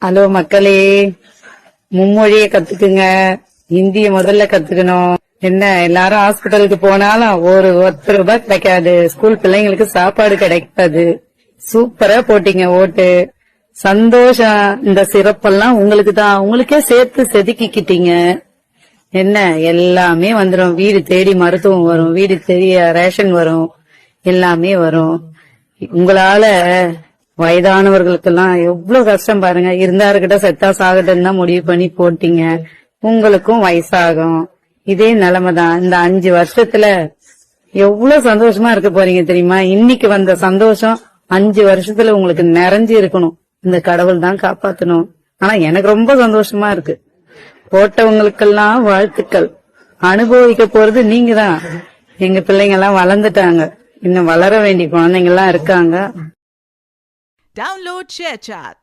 Hello மக்களே, மும்மொழியை கத்துக்குங்க. ஹிந்திய முதல்ல கத்துக்கணும். என்ன எல்லாரும் ஹாஸ்பிட்டலுக்கு போனாலும் ஒரு 10 ரூபாய் கிடைக்காது. ஸ்கூல் பிள்ளைங்களுக்கு சாப்பாடு கிடைக்காது. சூப்பரா போட்டீங்க ஓட்டு. சந்தோஷம். இந்த சிறப்பெல்லாம் உங்களுக்கு தான். உங்களுக்கே சேர்த்து செதுக்கிக்கிட்டீங்க. என்ன எல்லாமே வந்துடும். வீடு தேடி மருத்துவம் வரும், வீடு தேடி ரேஷன் வரும், எல்லாமே வரும். உங்களால வயதானவர்களுக்கெல்லாம் எவ்வளவு கஷ்டம் பாருங்க. இருந்தாருக்கிட்ட செத்தா சாகட்டும் தான் முடிவு பண்ணி போட்டீங்க. உங்களுக்கும் வயசாகும். இதே நிலைமைதான். இந்த 5 வருஷத்துல எவ்வளவு சந்தோஷமா இருக்க போறீங்க தெரியுமா? இன்னைக்கு வந்த சந்தோஷம் 5 வருஷத்துல உங்களுக்கு நிறைஞ்சு இருக்கணும். இந்த கடவுள் தான் காப்பாத்தணும். ஆனா எனக்கு ரொம்ப சந்தோஷமா இருக்கு. போட்டவங்களுக்கெல்லாம் வாழ்த்துக்கள். அனுபவிக்க போறது நீங்க தான். எங்க பிள்ளைங்க எல்லாம் வளர்ந்துட்டாங்க. இன்னும் வளர வேண்டிய குழந்தைங்க எல்லாம் இருக்காங்க. Download ShareChat.